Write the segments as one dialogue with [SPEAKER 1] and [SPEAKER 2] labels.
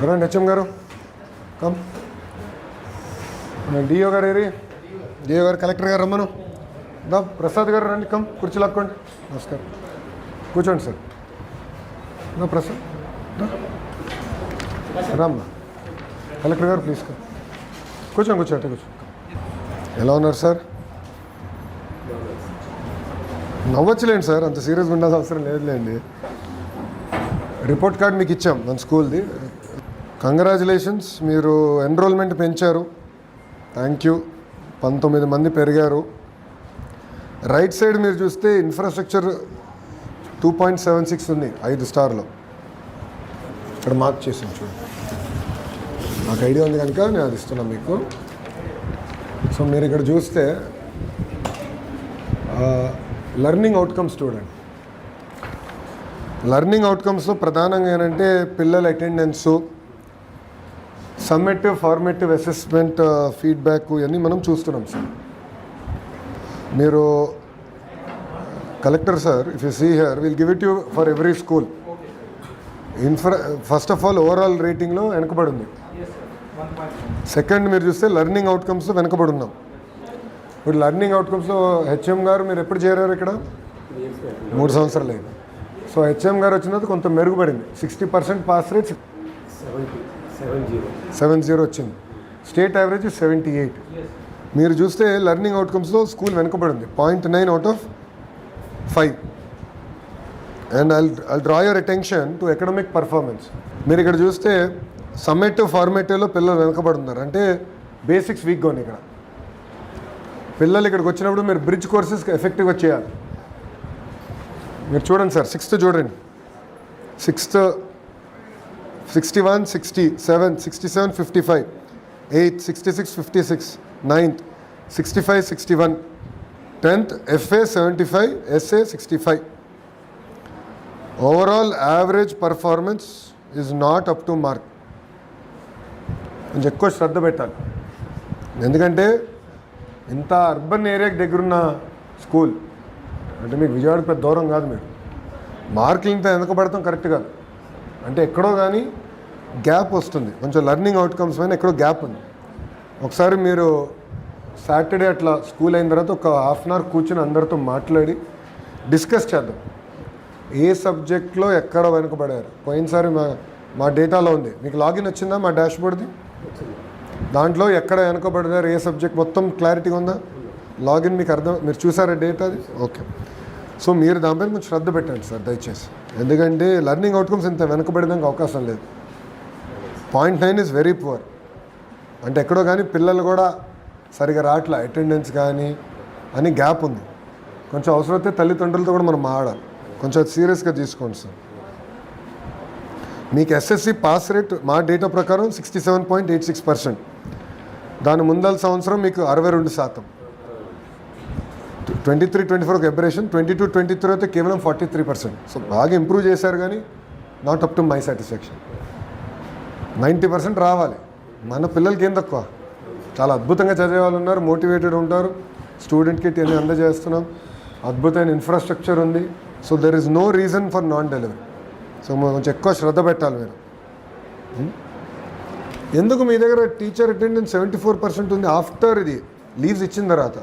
[SPEAKER 1] రండి హెచ్ఎం గారు come. DO గారు ఏరి, డిఓ గారు, కలెక్టర్ గారు రమ్మను. దా ప్రసాద్ గారు రండి, కమ్ కుర్చీ లాక్కోండి. నమస్కారం, కూర్చోండి సార్. దా ప్రసాద్, రామ్మా. కలెక్టర్ గారు ప్లీజ్ కమ్. కూర్చోండి, కూర్చోండి, కూర్చోండి. ఎలా ఉన్నారు సార్? నవ్వచ్చులేండి సార్, అంత సీరియస్గా ఉండాల్సిన అవసరం లేదులేండి. రిపోర్ట్ కార్డ్ మీకు ఇచ్చాం మన స్కూల్ది. కంగ్రాచులేషన్స్, మీరు ఎన్రోల్మెంట్ పెంచారు. Thank you. 19 మంది పెరిగారు. రైట్ సైడ్ మీరు చూస్తే ఇన్ఫ్రాస్ట్రక్చర్ 2.76 ఉంది 5 స్టార్లో. ఇక్కడ మార్క్ చేసాను చూడండి. నాకు ఐడియా ఉంది కనుక నేను అది ఇస్తున్నాను మీకు. సో మీరు ఇక్కడ చూస్తే లెర్నింగ్ అవుట్కమ్స్ చూడండి. లెర్నింగ్ అవుట్కమ్స్లో ప్రధానంగా ఏంటంటే పిల్లల attendance, summative formative assessment, feedback ఇవన్నీ మనం చూస్తున్నాం సార్. మీరు collector sir, if you see here will give it you for every school. First of all overall రేటింగ్లో వెనకబడి ఉంది. సెకండ్ మీరు చూస్తే లెర్నింగ్ అవుట్కమ్స్లో వెనకబడి ఉన్నాం. ఇప్పుడు లెర్నింగ్ అవుట్కమ్స్లో హెచ్ఎం గారు మీరు ఎప్పుడు చేరారు ఇక్కడ? 3 సంవత్సరాలు అయింది. సో హెచ్ఎం గారు వచ్చిన తర్వాత కొంత మెరుగుపడింది. 60% పాస్ రేట్ 70 వచ్చింది. State average 78. మీరు చూస్తే లెర్నింగ్ అవుట్కమ్స్లో స్కూల్ వెనుకబడింది 0.9 out of 5. And I'll draw your attention to academic performance. మీరు ఇక్కడ చూస్తే సమ్మేటివ్ ఫార్మేటివ్లో పిల్లలు వెనుకబడుతున్నారు. అంటే బేసిక్స్ వీక్గా ఉన్నాయి ఇక్కడ. పిల్లలు ఇక్కడికి వచ్చినప్పుడు మీరు బ్రిడ్జ్ కోర్సెస్ ఎఫెక్టివ్గా చేయాలి. మీరు చూడండి సార్, 6th చూడండి. 6th 61, 67, 67, 55, 8, 66, 56, 9th 65, 61, 10th FA 75, SA 65. Overall average performance is not up to mark. కొంచెం ఎక్కువ శ్రద్ధ పెట్టాలి. ఎందుకంటే ఇంత అర్బన్ ఏరియాకి దగ్గరున్న స్కూల్ అంటే మీకు విజయవాడకి పెద్ద దూరం కాదు. మీరు మార్కులు ఇంత వెనకబడతాం కరెక్ట్ కాదు. అంటే ఎక్కడో కానీ గ్యాప్ వస్తుంది. కొంచెం లెర్నింగ్ అవుట్కమ్స్ పైన ఎక్కడో గ్యాప్ ఉంది. ఒకసారి మీరు సాటర్డే అట్లా స్కూల్ అయిన తర్వాత ఒక ½ అన్ అవర్ కూర్చొని అందరితో మాట్లాడి డిస్కస్ చేద్దాం. ఏ సబ్జెక్ట్లో ఎక్కడ వెనుకబడారు. పోయినసారి మా డేటాలో ఉంది. మీకు లాగిన్ వచ్చిందా మా డాష్బోర్డ్ది? దాంట్లో ఎక్కడ వెనుకబడినారు, ఏ సబ్జెక్ట్ మొత్తం క్లారిటీగా ఉందా? లాగిన్ మీకు మీరు చూసారా డేటాది? ఓకే. సో మీరు దానిపైన కొంచెం శ్రద్ధ పెట్టండి సార్ దయచేసి. ఎందుకంటే లెర్నింగ్ అవుట్కమ్స్ ఇంత వెనకబడడానికి అవకాశం లేదు. 0.9 ఈజ్ వెరీ పువర్. అంటే ఎక్కడో కానీ పిల్లలు కూడా సరిగా రావట్లే, అటెండెన్స్ కానీ అని గ్యాప్ ఉంది. కొంచెం అవసరమైతే తల్లిదండ్రులతో కూడా మనం మాట్లాడాలి. కొంచెం సీరియస్గా తీసుకోండి సార్. మీకు ఎస్ఎస్సి పాస్ రేట్ మా డేటా ప్రకారం 67.86%. దాని ముందల సంవత్సరం మీకు 62%. 23-24 ఒక ఎబరేషన్, 22-23 అయితే కేవలం 43%. సో బాగా ఇంప్రూవ్ చేశారు కానీ not up to my satisfaction. 90% రావాలి. మన పిల్లలకి ఏం తక్కువ? చాలా అద్భుతంగా చదివే వాళ్ళు ఉన్నారు, మోటివేటెడ్ ఉంటారు. స్టూడెంట్ కిట్ అన్నీ అందజేస్తున్నాం. అద్భుతమైన ఇన్ఫ్రాస్ట్రక్చర్ ఉంది. So there is no reason for non delivery. సో కొంచెం ఎక్కువ శ్రద్ధ పెట్టాలి మీరు. ఎందుకు మీ దగ్గర టీచర్ అటెండెన్స్ 74% ఉంది ఆఫ్టర్ ఇది లీవ్స్ ఇచ్చిన తర్వాత?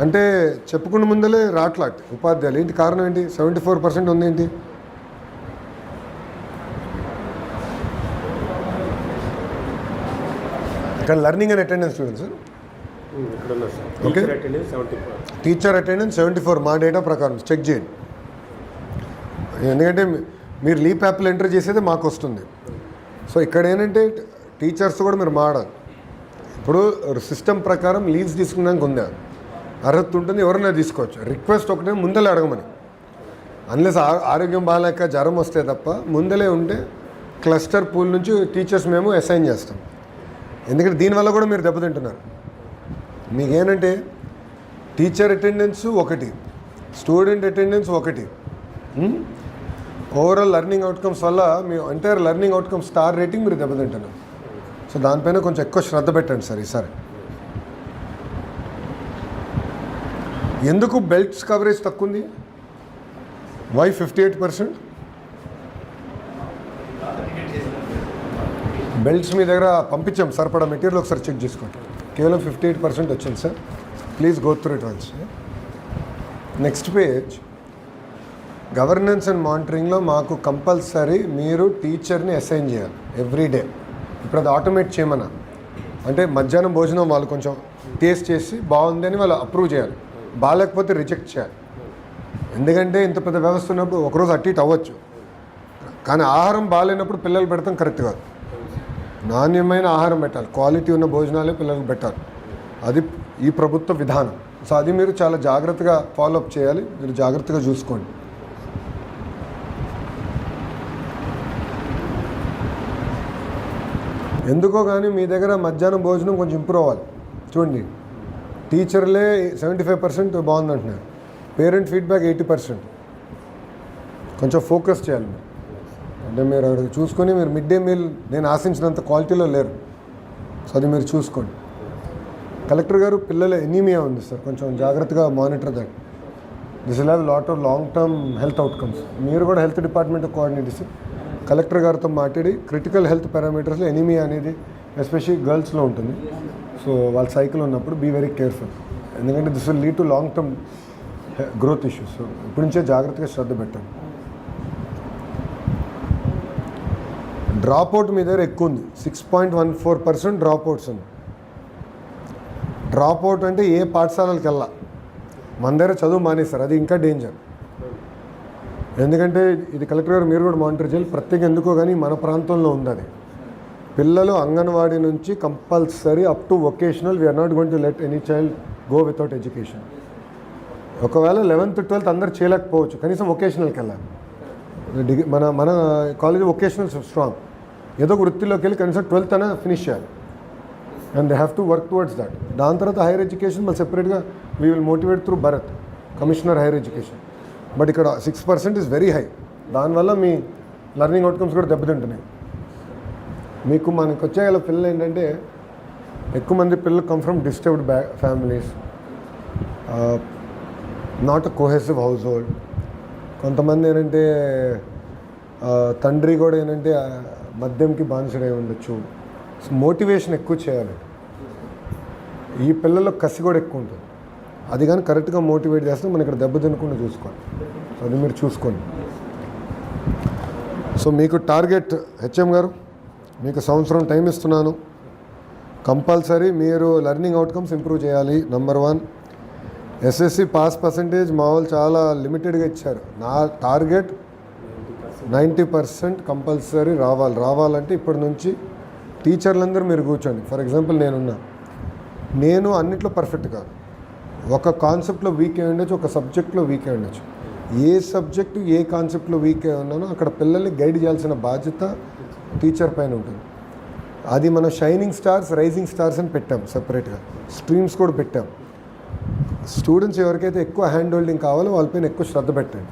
[SPEAKER 1] అంటే చెప్పుకున్న ముందలే రాట్లాట్ ఉపాధ్యాయులు. ఏంటి కారణం? ఏంటి 74% ఉంది? ఏంటి ఇక్కడ లెర్నింగ్ అండ్ అటెండెన్స్ చూడండి సార్. ఓకే, టీచర్ అటెండెన్స్ 74 మా డేటా ప్రకారం చెక్ చేయండి. ఎందుకంటే మీరు లీప్ యాప్లు ఎంటర్ చేసేది మాకు వస్తుంది. సో ఇక్కడ ఏంటంటే టీచర్స్ కూడా మీరు మాడాలి. ఇప్పుడు సిస్టమ్ ప్రకారం లీవ్స్ తీసుకున్నాక ఉందా అర్హత ఉంటుంది, ఎవరైనా తీసుకోవచ్చు. రిక్వెస్ట్ ఒకటే ముందలే అడగమని. అన్లెస్ ఆరోగ్యం బాగాలేక జ్వరం వస్తే తప్ప ముందలే ఉంటే క్లస్టర్ పూల్ నుంచి టీచర్స్ మేము అసైన్ చేస్తాం. ఎందుకంటే దీనివల్ల కూడా మీరు దెబ్బతింటున్నారు. మీకేంటంటే teacher attendance 1, student attendance 1, overall learning outcomes వల్ల మీ entire learning outcome star rating మీరు దెబ్బతింటున్నారు. సో దానిపైన కొంచెం ఎక్కువ శ్రద్ధ పెట్టండి సార్ ఈసారి. ఎందుకు బెల్ట్స్ కవరేజ్ తక్కువ ఉంది? వై 58%? బెల్ట్స్ మీ దగ్గర పంపించాం సరిపడా మెటీరియల్ ఒకసారి చెక్ చేసుకోండి. కేవలం 58% వచ్చింది sir. Please go through it once. Next page, governance and మానిటరింగ్లో మాకు కంపల్సరీ మీరు టీచర్ని అసైన్ చేయాలి ఎవ్రీ డే. ఇప్పుడు అది ఆటోమేట్ చేయమన్నా, అంటే మధ్యాహ్నం భోజనం వాళ్ళు కొంచెం టేస్ట్ చేసి బాగుంది అని వాళ్ళు అప్రూవ్ చేయాలి, బాగాలేకపోతే రిజెక్ట్ చేయాలి. ఎందుకంటే ఇంత పెద్ద వ్యవస్థ ఉన్నప్పుడు ఒకరోజు అటు ఇటు అవ్వచ్చు, కానీ ఆహారం బాగాలేనప్పుడు పిల్లలు పెడతాం కరెక్ట్ కాదు. నాణ్యమైన ఆహారం పెట్టాలి, క్వాలిటీ ఉన్న భోజనాలే పిల్లలకు పెట్టాలి. అది ఈ ప్రభుత్వ విధానం. సో అది మీరు చాలా జాగ్రత్తగా ఫాలోఅప్ చేయాలి, మీరు జాగ్రత్తగా చూసుకోండి. ఎందుకో కానీ మీ దగ్గర మధ్యాహ్నం భోజనం కొంచెం ఇంప్రూవ్ అవ్వాలి. చూడండి, టీచర్లే 75% బాగుందంటున్నారు, పేరెంట్ ఫీడ్బ్యాక్ 80%. కొంచెం ఫోకస్ చేయాలి మీరు. అంటే మీరు అక్కడ చూసుకొని మీరు మిడ్ డే మీల్ నేను ఆశించినంత క్వాలిటీలో లేరు. సో అది మీరు చూసుకోండి. కలెక్టర్ గారు, పిల్లల ఎనీమియా ఉంది సార్, కొంచెం జాగ్రత్తగా monitor that. This will have lot of long term health outcomes. మీరు కూడా హెల్త్ డిపార్ట్మెంట్ కోఆర్డినేట్ చేసి కలెక్టర్ గారితో మాట్లాడి క్రిటికల్ హెల్త్ పారామీటర్స్లో ఎనీమియా అనేది ఎస్పెషల్లీ గర్ల్స్లో ఉంటుంది. సో వాళ్ళ సైకిల్ ఉన్నప్పుడు బీ వెరీ కేర్ఫుల్, ఎందుకంటే this will lead to long term growth issues. So ఇప్పటి నుంచే జాగ్రత్తగా శ్రద్ధ పెట్టండి. డ్రాప్ అవుట్ మీ దగ్గర ఎక్కువ ఉంది, 6.14% డ్రాప్ అవుట్స్ ఉంది. డ్రాప్ అవుట్ అంటే ఏ పాఠశాలకి వెళ్ళా, మన దగ్గర చదువు మానేస్తారు, అది ఇంకా డేంజర్. ఎందుకంటే ఇది కలెక్టర్ గారు మీరు కూడా మానిటర్ చేయాలి. ప్రత్యేక ఎందుకో కానీ మన ప్రాంతంలో ఉంది అది. పిల్లలు అంగన్వాడీ నుంచి compulsory up to vocational, we are not going to let any child go without education. ఒకవేళ 11th 12th అందరు చేయలేకపోవచ్చు, కనీసం వొకేషనల్కి వెళ్ళాలి. మన మన కాలేజ్ వొకేషనల్ స్ట్రాంగ్, ఏదో ఒక వృత్తిలోకి వెళ్ళి కనీసం 12th అయినా ఫినిష్ చేయాలి. And they have to work towards that. దాని తర్వాత హైయర్ ఎడ్యుకేషన్ మళ్ళీ సెపరేట్గా we will motivate through Bharat, commissioner higher education. But ఇక్కడ 6% ఈజ్ వెరీ హై. దానివల్ల మీ లెర్నింగ్ అవుట్కమ్స్ కూడా దెబ్బతింటున్నాయి. మీకు మనకు వచ్చే పిల్లలు ఏంటంటే, ఎక్కువ మంది పిల్లలు come from disturbed families, not a cohesive house hold. కొంతమంది ఏంటంటే తండ్రి కూడా ఏంటంటే మద్యంకి బానిసడై ఉండొచ్చు. మోటివేషన్ ఎక్కువ చేయాలి. ఈ పిల్లల్లో కసి కూడా ఎక్కువ ఉంటుంది. అది కానీ కరెక్ట్గా మోటివేట్ చేస్తే మనం ఇక్కడ దెబ్బ తినకుండా చూసుకోవాలి. సో అది మీరు చూసుకోండి. సో మీకు టార్గెట్ హెచ్ఎం గారు, మీకు సంవత్సరం టైం ఇస్తున్నాను. కంపల్సరీ మీరు లెర్నింగ్ అవుట్కమ్స్ ఇంప్రూవ్ చేయాలి. నెంబర్ 1, ఎస్ఎస్సి పాస్ పర్సంటేజ్ మా వాళ్ళు చాలా లిమిటెడ్గా ఇచ్చారు. నా టార్గెట్ 90% కంపల్సరీ రావాలంటే ఇప్పటి నుంచి టీచర్లందరూ మీరు కూర్చోండి. ఫర్ ఎగ్జాంపుల్ నేను అన్నిట్లో పర్ఫెక్ట్ కాదు. ఒక కాన్సెప్ట్లో వీక్ అయి ఉండొచ్చు, ఒక సబ్జెక్ట్లో వీక్ అయి ఉండొచ్చు. ఏ సబ్జెక్టు ఏ కాన్సెప్ట్లో వీక్ అయి ఉన్నానో అక్కడ పిల్లల్ని గైడ్ చేయాల్సిన బాధ్యత టీచర్ పైన ఉంటుంది. అది మనం షైనింగ్ స్టార్స్, రైజింగ్ స్టార్స్ అని పెట్టాం, సెపరేట్గా స్ట్రీమ్స్ కూడా పెట్టాం. స్టూడెంట్స్ ఎవరికైతే ఎక్కువ హ్యాండ్ హోల్డింగ్ కావాలో వాళ్ళపైన ఎక్కువ శ్రద్ధ పెట్టండి.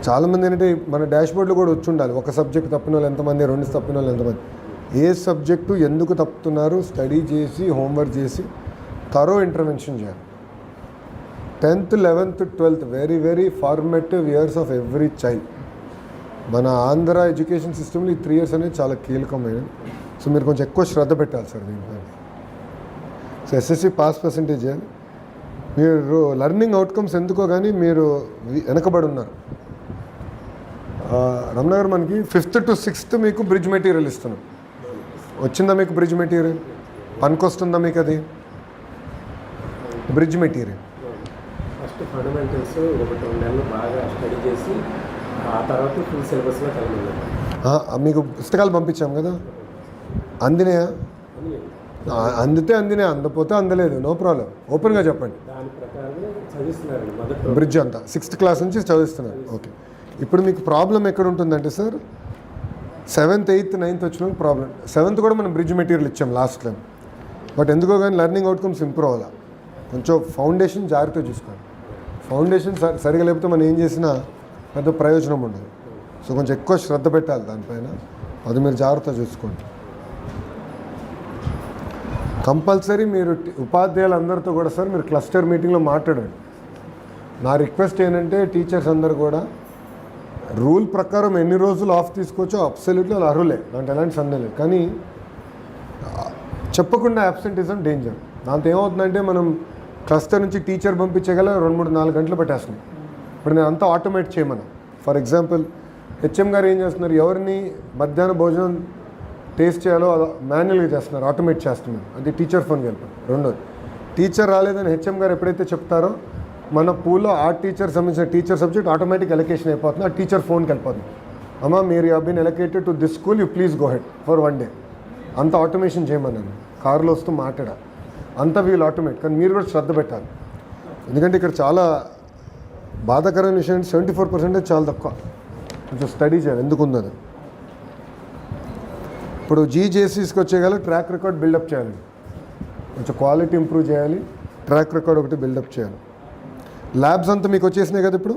[SPEAKER 1] చాలామంది ఏంటంటే మన డాష్బోర్డ్లో కూడా వచ్చి ఉండాలి, ఒక సబ్జెక్ట్ తప్పిన వాళ్ళు ఎంతమంది, 2 తప్పిన వాళ్ళు ఎంతమంది, ఏ సబ్జెక్టు ఎందుకు తప్పుతున్నారు స్టడీ చేసి హోంవర్క్ చేసి థరో ఇంటర్వెన్షన్ చేయాలి. 10th 11th 12th very very formative years of every child. మన ఆంధ్ర ఎడ్యుకేషన్ సిస్టంలో ఈ 3 years అనేది చాలా కీలకమైనది. సో మీరు కొంచెం ఎక్కువ శ్రద్ధ పెట్టాలి సార్ దీనిపైన. సో ఎస్ఎస్సి పాస్ పర్సంటేజ్ చేయాలి. మీరు లెర్నింగ్ అవుట్కమ్స్ ఎందుకో కానీ మీరు వెనకబడి ఉన్నారు. రమణ గారు, మనకి 5th to 6th మీకు బ్రిడ్జ్ మెటీరియల్ ఇస్తున్నాం. వచ్చిందా మీకు బ్రిడ్జ్ మెటీరియల్? పనికొస్తుందా మీకు అది బ్రిడ్జ్ మెటీరియల్?
[SPEAKER 2] ఫస్ట్ ఫండమెంటల్స్ 1-2 నెలలు బాగా స్టడీ చేసి ఆ తర్వాత ఫుల్ సిలబస్లో కలిగి
[SPEAKER 1] మీకు పుస్తకాలు పంపించాం కదా, అందినాయా? అందితే అందినాయి, అందపోతే అందలేదు, నో ప్రాబ్లం. ఓపెన్గా చెప్పండి.
[SPEAKER 2] దాని ప్రకారం చదివిస్తున్నారు.
[SPEAKER 1] బ్రిడ్జ్ అంతా 6th క్లాస్ నుంచి చదివిస్తున్నారు. ఓకే. ఇప్పుడు మీకు ప్రాబ్లం ఎక్కడ ఉంటుందంటే సార్, 7th 8th 9th వచ్చిన ప్రాబ్లం. 7th కూడా మనం బ్రిడ్జ్ మెటీరియల్ ఇచ్చాం లాస్ట్ టైం. బట్ ఎందుకో కానీ లెర్నింగ్ అవుట్కమ్స్ ఇంప్రూవ్ అవ్వాలి. కొంచెం ఫౌండేషన్ జాగ్రత్తగా చూసుకోండి. ఫౌండేషన్ సరిగా లేకపోతే మనం ఏం చేసినా పెద్ద ప్రయోజనం ఉండదు. సో కొంచెం ఎక్కువ శ్రద్ధ పెట్టాలి దానిపైన, అది మీరు జాగ్రత్తగా చూసుకోండి. కంపల్సరీ మీరు ఉపాధ్యాయులందరితో కూడా సార్ మీరు క్లస్టర్ మీటింగ్లో మాట్లాడండి. నా రిక్వెస్ట్ ఏంటంటే టీచర్స్ అందరు కూడా రూల్ ప్రకారం ఎన్ని రోజులు ఆఫ్ తీసుకోవచ్చో అబ్సల్యూట్లీ వాళ్ళు అర్హులే, దాంట్లో ఎలాంటి సందేహం లేదు. కానీ చెప్పకుండా అబ్సెంటిజం డేంజర్. దాంతో ఏమవుతుందంటే మనం క్లస్టర్ నుంచి టీచర్ పంపించగల 2-3-4 గంటలు పెట్టేస్తున్నాం. ఇప్పుడు నేను అంతా ఆటోమేట్ చేయమన్నా. ఫర్ ఎగ్జాంపుల్ హెచ్ఎం గారు ఏం చేస్తున్నారు, ఎవరిని మధ్యాహ్న భోజనం టేస్ట్ చేయాలో మాన్యువల్గా చేస్తున్నారు, ఆటోమేట్ చేస్తున్నారు. అది టీచర్ ఫోన్కి వెళ్ళిపోయి. రెండోది, టీచర్ రాలేదని హెచ్ఎం గారు ఎప్పుడైతే చెప్తారో మన పూల్లో ఆ టీచర్ సంబంధించిన టీచర్ సబ్జెక్ట్ ఆటోమేటిక్ ఎలకేషన్ అయిపోతుంది, ఆ టీచర్ ఫోన్కి వెళ్ళిపోతుంది. అమ్మ మీరు have been allocated to this school, you please go ahead for 1 day. అంత ఆటోమేషన్ చేయమన్నాను. కారులో వస్తూ మాట్లాడా అంతా వీళ్ళు ఆటోమేట్. కానీ మీరు కూడా శ్రద్ధ పెట్టాలి. ఎందుకంటే ఇక్కడ చాలా బాధాకరమైన విషయం 74% చాలా తక్కువ. కొంచెం స్టడీ చేయాలి ఎందుకు ఉందని. ఇప్పుడు జీజేసీస్కి వచ్చేగల ట్రాక్ రికార్డ్ బిల్డప్ చేయాలి, కొంచెం క్వాలిటీ ఇంప్రూవ్ చేయాలి, ట్రాక్ రికార్డ్ ఒకటి బిల్డప్ చేయాలి. ల్యాబ్స్ అంతా మీకు వచ్చేసినాయి కదా ఇప్పుడు.